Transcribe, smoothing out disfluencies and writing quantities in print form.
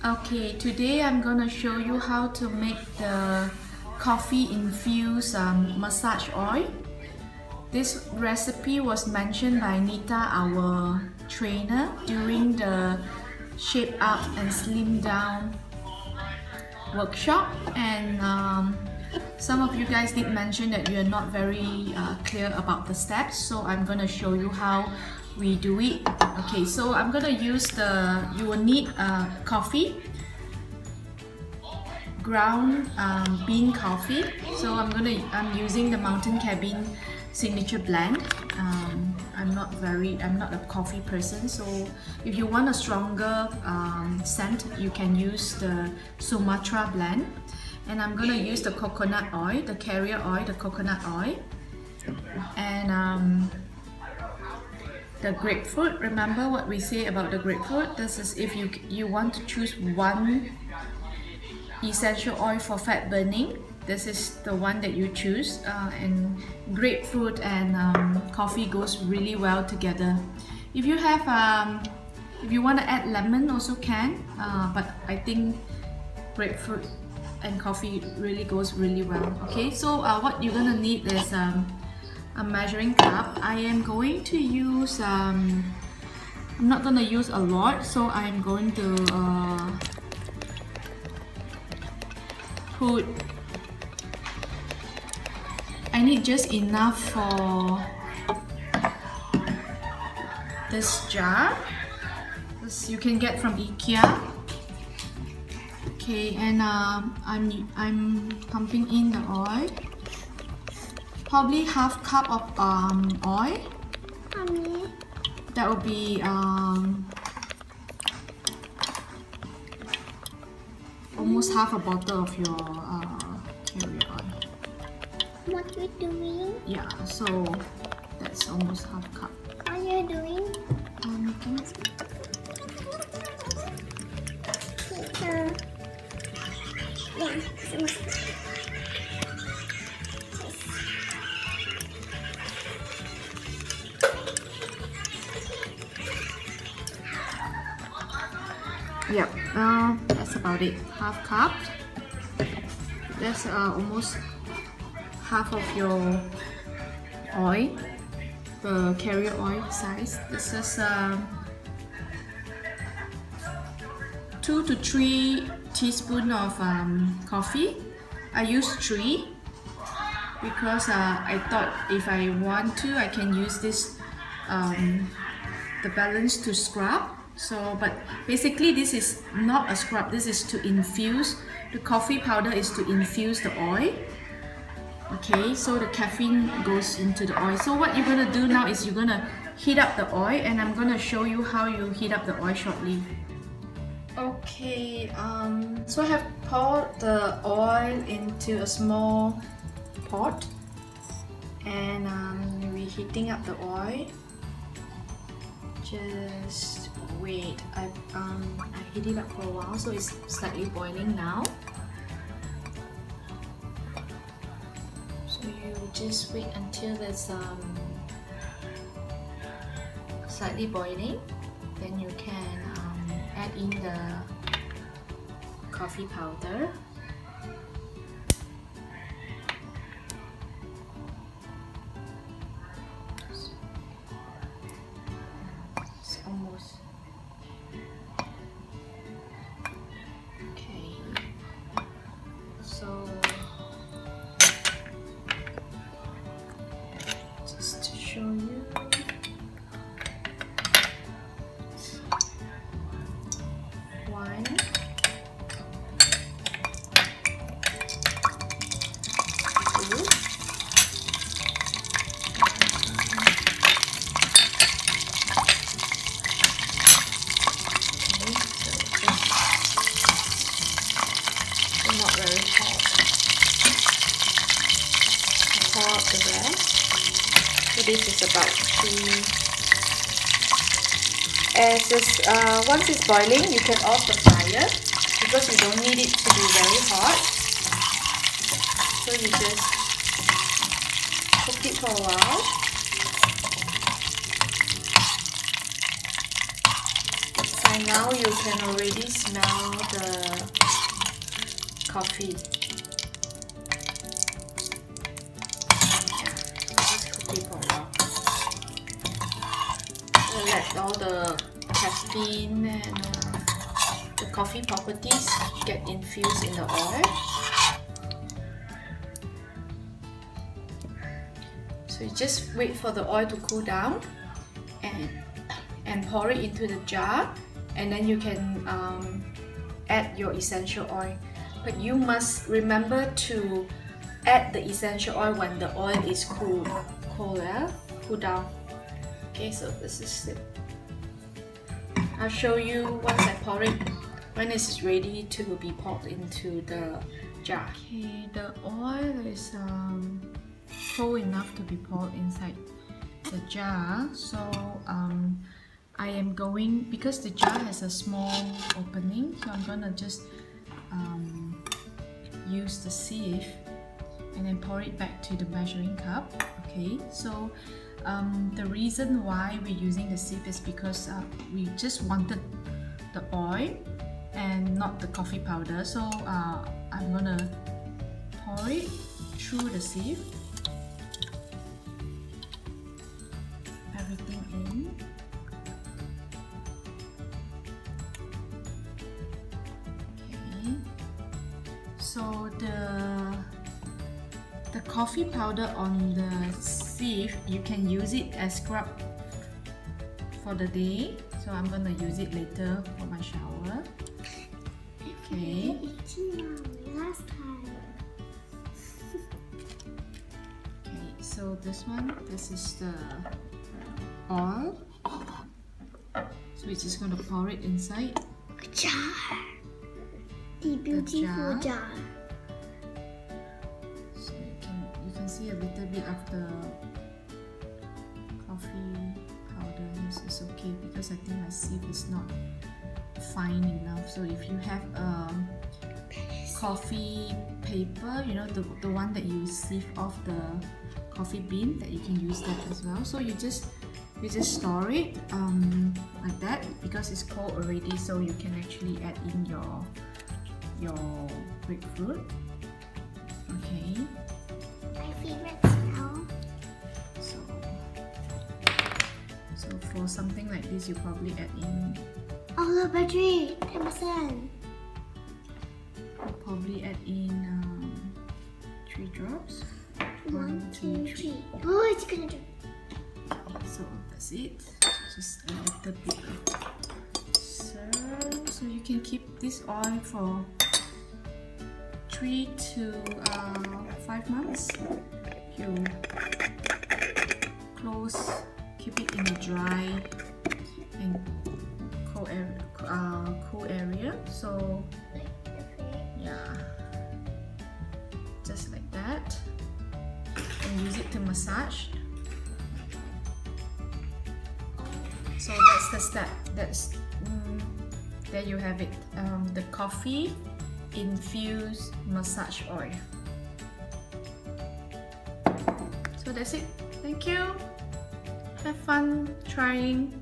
Okay, today I'm gonna show you how to make the coffee infused massage oil. This recipe was mentioned by Nita, our trainer, during the Shape Up and Slim Down workshop, and some of you guys did mention that you're not very clear about the steps, so I'm gonna show you how we do it. Okay, so I'm gonna use you will need coffee, ground bean coffee. So I'm using the Mountain Cabin signature blend. I'm not a coffee person, so if you want a stronger scent, you can use the Sumatra blend. And I'm gonna use the coconut oil, the carrier oil, the coconut oil, and the grapefruit. Remember what we say about the grapefruit. This is if you want to choose one essential oil for fat burning, this is the one that you choose, and grapefruit and coffee goes really well together. If you want to add lemon also can, but I think grapefruit and coffee really goes really well. Okay, so what you're gonna need is a measuring cup. I am going to use I'm not gonna use a lot, so I'm going to I need just enough for this jar. This you can get from IKEA. Okay, and I'm pumping in the oil. Probably half cup of oil. That will be almost half a bottle of your carrier oil. What you doing? Yeah, so that's almost half cup. What are you doing? Making Yep, that's about it. Half cup. That's almost half of your oil, the carrier oil size. This is 2 to 3 teaspoons of coffee. I use 3 because I thought if I want to, I can use this the balance to scrub. So, but basically this is not a scrub. This is to infuse. The coffee powder is to infuse the oil. Okay, so the caffeine goes into the oil. So what you're gonna do now is you're gonna heat up the oil, and I'm gonna show you how you heat up the oil shortly. Okay, so I have poured the oil into a small pot, and we're heating up the oil. Just wait. I heat it up for a while, so it's slightly boiling now. So you just wait until it's slightly boiling. Then you can add in the coffee powder. It's almost okay. So just to show you. One, two, not very hot. Pour out the rest. So this is about 3. Once it's boiling, you can off the fire because you don't need it to be very hot. So you just cook it for a while. And now you can already smell the coffee. Yeah, so just cook it for a while. So let all the caffeine and the coffee properties get infused in the oil. So you just wait for the oil to cool down and pour it into the jar, and then you can add your essential oil. But you must remember to add the essential oil when the oil is cool down. Okay, so this is it. I'll show you once I pour it, when it is ready to be poured into the jar. Okay, the oil is cold enough to be poured inside the jar. So I am going, because the jar has a small opening, so I'm gonna just use the sieve and then pour it back to the measuring cup. Okay, so the reason why we're using the sieve is because we just wanted the oil and not the coffee powder. So I'm gonna pour it through the sieve, everything in. Okay, so the coffee powder on the sieve, you can use it as scrub for the day. So I'm gonna use it later for my shower. Okay. Last time. Okay, so this is the oil. So we're just gonna pour it inside A jar. The beautiful jar. So you can see a little bit of the coffee powder. This is okay because I think my sieve is not fine enough. So if you have a coffee paper, you know, the one that you sieve off the coffee bean, that you can use that as well. So you just store it like that because it's cold already. So you can actually add in your grapefruit. Okay. My favorite smell. So for something like this, you probably add in. Oh, the battery, 10%. I'll probably add in 3 drops. 1, 2, 3. Oh, it's gonna drop. So that's it. Just a little bit of syrup. So you can keep this oil for 3 to 5 months. You keep it in a dry and cool area. So yeah, just like that, and use it to massage. So that's the step. There you have it. The coffee infused massage oil. So that's it. Thank you. Have fun trying.